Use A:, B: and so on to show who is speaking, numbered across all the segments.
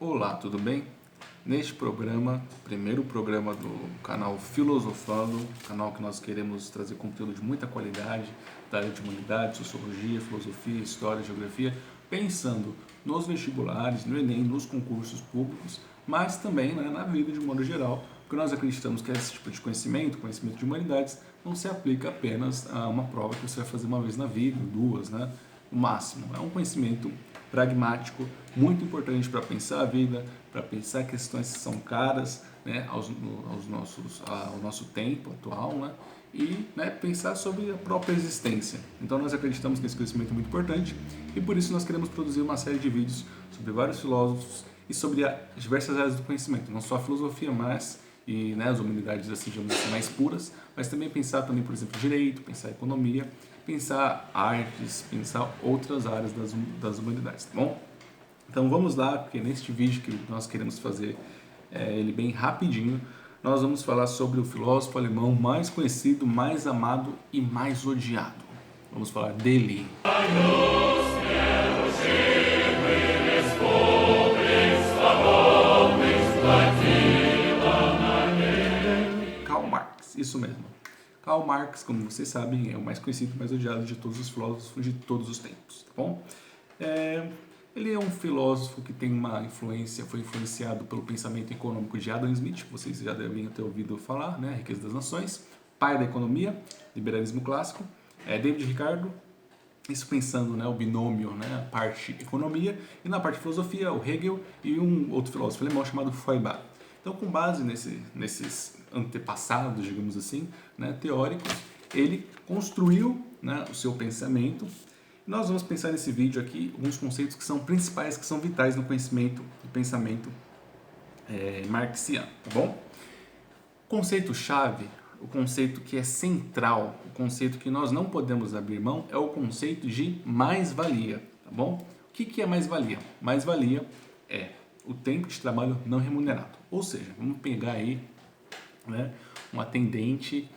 A: Olá, tudo bem? Neste programa, primeiro programa do canal Filosofando, canal que nós queremos trazer conteúdo de muita qualidade da área de humanidade, sociologia, filosofia, história, geografia, pensando nos vestibulares, no Enem, nos concursos públicos, mas também na vida de um modo geral, porque nós acreditamos que esse tipo de conhecimento de humanidades, não se aplica apenas a uma prova que você vai fazer uma vez na vida, duas, no máximo. É um conhecimento pragmático, muito importante para pensar a vida, para pensar questões que são caras ao nosso tempo atual, e pensar sobre a própria existência. Então nós acreditamos que esse conhecimento é muito importante e por isso nós queremos produzir uma série de vídeos sobre vários filósofos e sobre as diversas áreas do conhecimento, não só a filosofia, mas as humanidades assim, digamos assim, mais puras, mas também pensar também, por exemplo, direito, pensar economia, pensar artes, pensar outras áreas das humanidades, tá bom? Então vamos lá, porque neste vídeo que nós queremos fazer ele bem rapidinho, nós vamos falar sobre o filósofo alemão mais conhecido, mais amado e mais odiado. Vamos falar dele. Karl Marx, isso mesmo. Karl Marx, como vocês sabem, é o mais conhecido e mais odiado de todos os filósofos de todos os tempos, tá bom? Ele é um filósofo que tem uma influência, foi influenciado pelo pensamento econômico de Adam Smith, que vocês já devem ter ouvido falar, A Riqueza das Nações, pai da economia, liberalismo clássico, David Ricardo, isso pensando o binômio, a parte economia, e na parte filosofia, o Hegel e um outro filósofo alemão chamado Feuerbach. Então, com base nesses antepassados, digamos assim, teóricos, ele construiu o seu pensamento. Nós vamos pensar nesse vídeo aqui alguns conceitos que são principais, que são vitais no conhecimento do pensamento marxiano, tá bom? Conceito-chave, o conceito que é central, o conceito que nós não podemos abrir mão é o conceito de mais-valia, tá bom? O que é mais-valia? Mais-valia é o tempo de trabalho não remunerado, ou seja, vamos pegar aí um atendente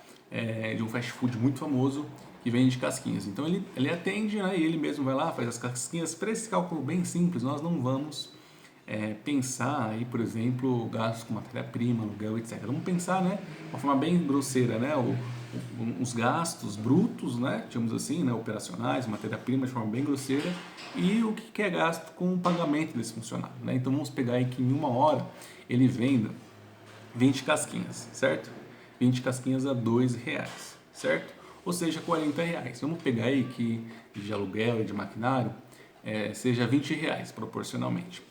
A: de um fast food muito famoso que vende casquinhas. Então ele atende, e ele mesmo vai lá, faz as casquinhas. Para esse cálculo bem simples, nós não vamos pensar aí, por exemplo, gastos com matéria-prima, aluguel, etc. Vamos pensar, de uma forma bem grosseira, os gastos brutos, digamos assim, operacionais, matéria-prima, de forma bem grosseira, e o que é gasto com o pagamento desse funcionário, Então vamos pegar aí que em uma hora ele venda 20 casquinhas, certo? 20 casquinhas a R$2, certo? Ou seja, R$40. Vamos pegar aí que de aluguel e de maquinário seja R$20 proporcionalmente.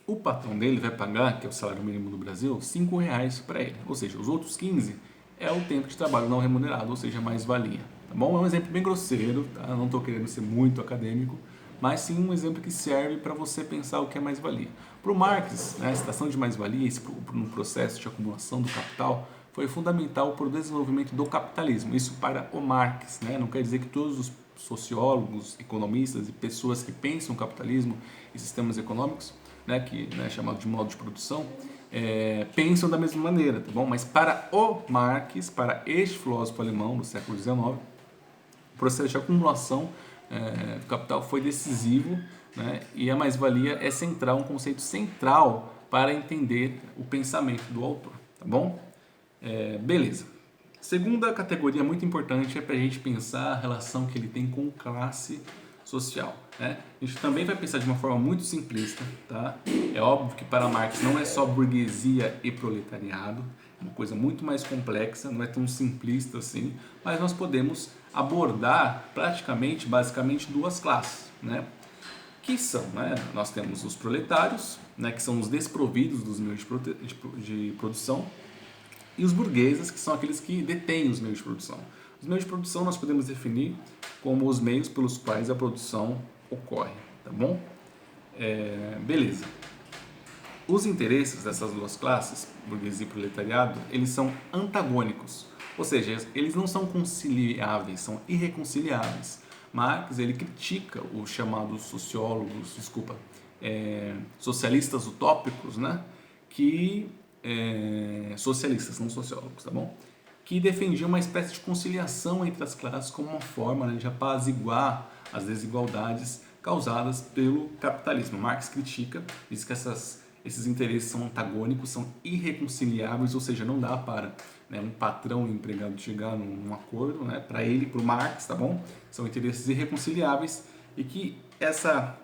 A: O patrão dele vai pagar, que é o salário mínimo do Brasil, R$5 para ele. Ou seja, os outros 15 é o tempo de trabalho não remunerado, ou seja, mais-valia. Tá bom? É um exemplo bem grosseiro, tá? Não estou querendo ser muito acadêmico, mas sim um exemplo que serve para você pensar o que é mais-valia. Para o Marx, a citação de mais-valia, no processo de acumulação do capital, foi fundamental para o desenvolvimento do capitalismo. Isso para o Marx, Não quer dizer que todos os sociólogos, economistas e pessoas que pensam o capitalismo e sistemas econômicos, que é chamado de modo de produção, pensam da mesma maneira, tá bom? Mas para o Marx, para este filósofo alemão do século XIX, o processo de acumulação do capital foi decisivo, e a mais-valia é central, um conceito central para entender o pensamento do autor, tá bom? Beleza. Segunda categoria muito importante é para a gente pensar a relação que ele tem com classe social. A gente também vai pensar de uma forma muito simplista, tá? É óbvio que para Marx não é só burguesia e proletariado, é uma coisa muito mais complexa, não é tão simplista assim, mas nós podemos abordar praticamente, basicamente, duas classes, que são, nós temos os proletários, que são os desprovidos dos meios de produção, e os burgueses, que são aqueles que detêm os meios de produção. Os meios de produção nós podemos definir como os meios pelos quais a produção ocorre, tá bom? Beleza. Os interesses dessas duas classes, burguesia e proletariado, eles são antagônicos, ou seja, eles não são conciliáveis, são irreconciliáveis. Marx, ele critica os chamados socialistas utópicos, socialistas, não sociólogos, tá bom? Que defendiam uma espécie de conciliação entre as classes como uma forma de apaziguar as desigualdades causadas pelo capitalismo. Marx critica, diz que esses interesses são antagônicos, são irreconciliáveis, ou seja, não dá para, né, um patrão e um empregado chegar num acordo, né, para ele, para o Marx, tá bom? São interesses irreconciliáveis e que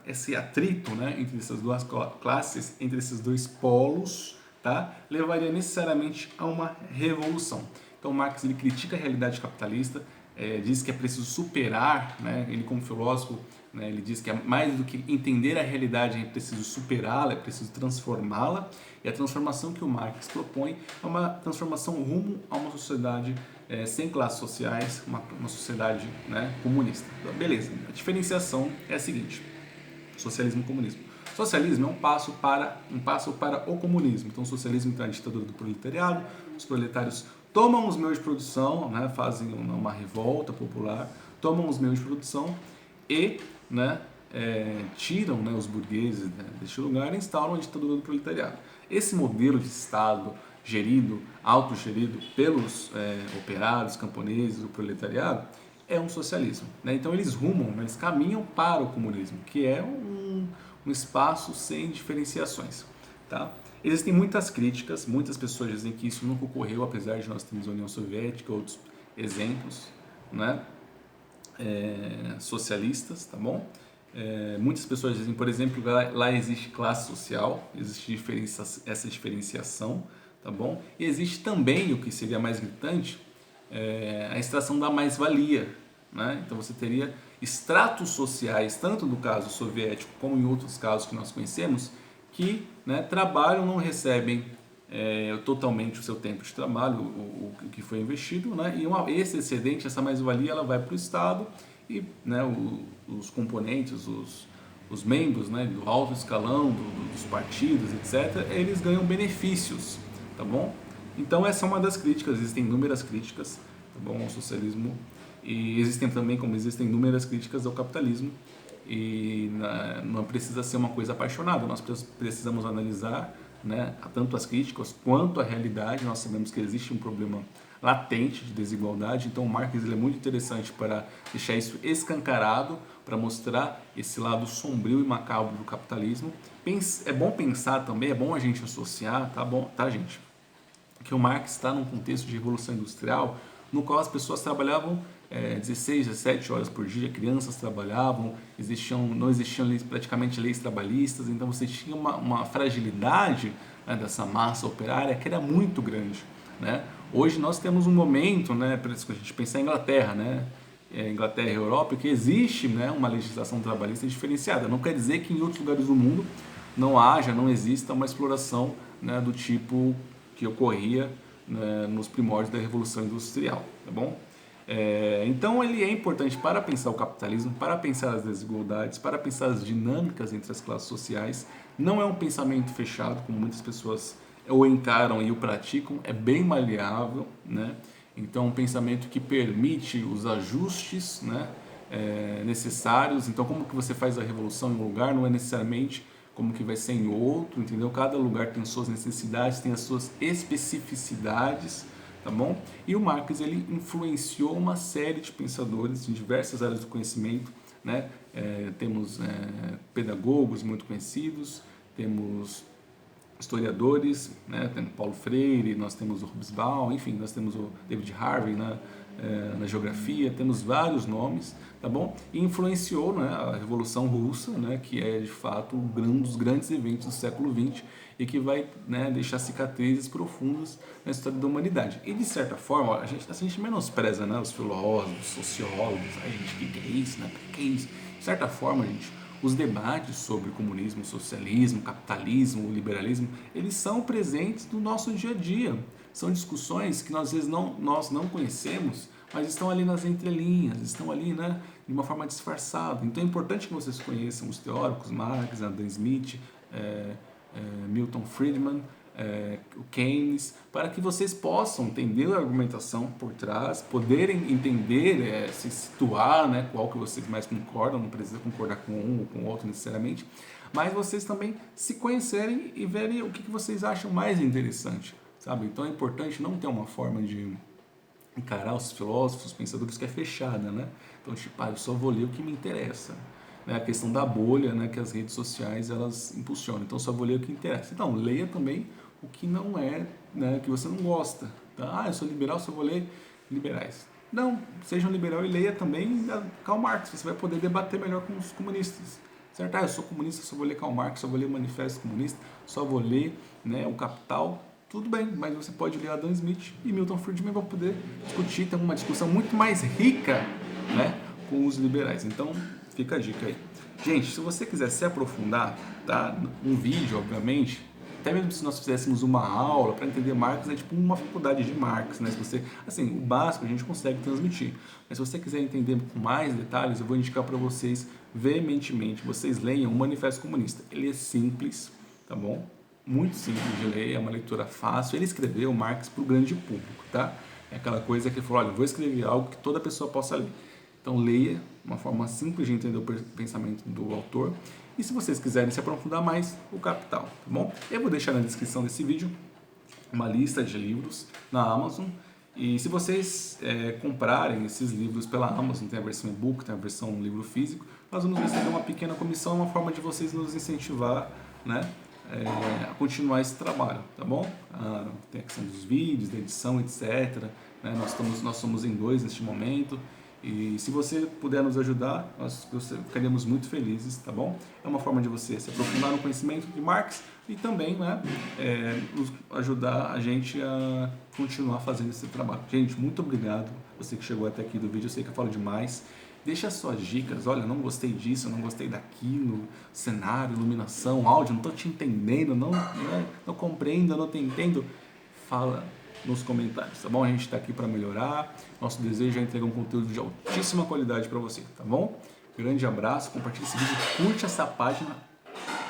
A: esse atrito, né, entre essas duas classes, entre esses dois polos, tá, levaria necessariamente a uma revolução. Então Marx ele critica a realidade capitalista, diz que é preciso superar, né, ele como filósofo, né, ele diz que é mais do que entender a realidade, é preciso superá-la, é preciso transformá-la, e a transformação que o Marx propõe é uma transformação rumo a uma sociedade sem classes sociais, uma sociedade, né, comunista. Então, beleza, a diferenciação é a seguinte: socialismo e comunismo. Socialismo é um passo para o comunismo. Então, o socialismo está na ditadura do proletariado, os proletários tomam os meios de produção, né, fazem uma revolta popular, tomam os meios de produção e, né, tiram, né, os burgueses, né, deste lugar e instauram a ditadura do proletariado. Esse modelo de Estado autogerido pelos operários, camponeses, o proletariado, é um socialismo, né? Então eles caminham para o comunismo, que é um espaço sem diferenciações, tá? Existem muitas críticas, muitas pessoas dizem que isso nunca ocorreu, apesar de nós termos a União Soviética, outros exemplos, né, socialistas, tá bom? Muitas pessoas dizem, por exemplo, que lá existe classe social, existe essa diferenciação, tá bom? E existe também, o que seria mais gritante, a extração da mais-valia, né? Então você teria estratos sociais, tanto no caso soviético como em outros casos que nós conhecemos, que, né, trabalham, não recebem totalmente o seu tempo de trabalho, o que foi investido, né? E esse excedente, essa mais-valia, ela vai para o Estado e, né, os componentes, os membros, né, do alto escalão, dos partidos, etc., eles ganham benefícios, tá bom? Então essa é uma das críticas, existem inúmeras críticas, tá bom, ao socialismo, e existem também, como existem inúmeras críticas ao capitalismo, e não precisa ser uma coisa apaixonada, nós precisamos analisar, né, tanto as críticas quanto a realidade. Nós sabemos que existe um problema latente de desigualdade, então o Marx ele é muito interessante para deixar isso escancarado, para mostrar esse lado sombrio e macabro do capitalismo. É bom pensar também, é bom a gente associar, tá bom, tá, gente? Que o Marx está num contexto de revolução industrial no qual as pessoas trabalhavam 16, 17 horas por dia, crianças trabalhavam, não existiam praticamente leis trabalhistas, então você tinha uma fragilidade, né, dessa massa operária que era muito grande, né? Hoje nós temos um momento, né, para a gente pensar em Inglaterra, né? Inglaterra e Europa, que existe, né, uma legislação trabalhista diferenciada. Não quer dizer que em outros lugares do mundo não exista uma exploração, né, do tipo que ocorria, né, nos primórdios da Revolução Industrial, tá bom? Então ele é importante para pensar o capitalismo, para pensar as desigualdades, para pensar as dinâmicas entre as classes sociais. Não é um pensamento fechado, como muitas pessoas o encaram e o praticam, é bem maleável, né? Então, um pensamento que permite os ajustes, né, necessários. Então, como que você faz a revolução em um lugar não é necessariamente como que vai ser em outro, entendeu? Cada lugar tem suas necessidades, tem as suas especificidades, tá bom? E o Marx ele influenciou uma série de pensadores em diversas áreas do conhecimento, né? Temos pedagogos muito conhecidos, temos historiadores, né? Temos Paulo Freire, nós temos o Hobsbawm, enfim, nós temos o David Harvey na geografia, temos vários nomes, tá bom? E influenciou, né, a Revolução Russa, né, que é de fato um dos grandes eventos do século XX e que vai, né, deixar cicatrizes profundas na história da humanidade. E de certa forma, a gente menospreza, né, os filósofos, sociólogos, gente, que é isso, né? Que é isso? De certa forma, gente, os debates sobre comunismo, socialismo, capitalismo, liberalismo, eles são presentes no nosso dia a dia. São discussões que nós, às vezes nós não conhecemos, mas estão ali nas entrelinhas, estão ali, né, de uma forma disfarçada. Então é importante que vocês conheçam os teóricos, Marx, Adam Smith, Milton Friedman, o Keynes, para que vocês possam entender a argumentação por trás, poderem entender, se situar, né, qual que vocês mais concordam, não precisa concordar com um ou com o outro necessariamente, mas vocês também se conhecerem e verem o que vocês acham mais interessante, sabe? Então é importante não ter uma forma de encarar os filósofos, os pensadores que é fechada, né? Então, tipo, eu só vou ler o que me interessa. né, a questão da bolha, né, que as redes sociais elas impulsionam. Então só vou ler o que interessa. Então leia também o que não é, né, que você não gosta. Tá? Ah, eu sou liberal, só vou ler liberais. Não, seja um liberal e leia também Karl Marx. Você vai poder debater melhor com os comunistas. Certo? Ah, eu sou comunista, só vou ler Karl Marx, só vou ler o Manifesto Comunista, só vou ler, né, o Capital. Tudo bem, mas você pode ler Adam Smith e Milton Friedman para poder discutir, ter uma discussão muito mais rica, né, com os liberais. Então, fica a dica aí. Gente, se você quiser se aprofundar, tá? Um vídeo, obviamente, até mesmo se nós fizéssemos uma aula para entender Marx, é tipo uma faculdade de Marx, né? Se você, assim, o básico a gente consegue transmitir. Mas se você quiser entender com mais detalhes, eu vou indicar para vocês veementemente, vocês leiam o Manifesto Comunista. Ele é simples, tá bom? Muito simples de ler, é uma leitura fácil. Ele escreveu Marx para o grande público, tá? É aquela coisa que ele falou, olha, eu vou escrever algo que toda pessoa possa ler. Então leia, uma forma simples de entender o pensamento do autor. E se vocês quiserem se aprofundar mais, o Capital, tá bom? Eu vou deixar na descrição desse vídeo uma lista de livros na Amazon. E se vocês comprarem esses livros pela Amazon, tem a versão e-book, tem a versão livro físico, nós vamos receber uma pequena comissão, uma forma de vocês nos incentivar, né, a continuar esse trabalho, tá bom? Tem a questão dos vídeos, da edição, etc. Né? Nós somos em 2 neste momento. E se você puder nos ajudar, nós ficaríamos muito felizes, tá bom? É uma forma de você se aprofundar no conhecimento de Marx e também, né, ajudar a gente a continuar fazendo esse trabalho. Gente, muito obrigado, você que chegou até aqui do vídeo, eu sei que eu falo demais. Deixa suas dicas, olha, não gostei disso, não gostei daquilo, cenário, iluminação, áudio, não estou te entendendo, não compreendo, não te entendo. Fala nos comentários, tá bom? A gente está aqui para melhorar. Nosso desejo é entregar um conteúdo de altíssima qualidade para você, tá bom? Grande abraço, compartilhe esse vídeo, curte essa página,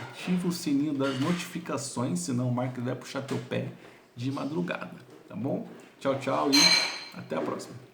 A: ativa o sininho das notificações, senão o Marcos vai puxar teu pé de madrugada, tá bom? Tchau, tchau e até a próxima.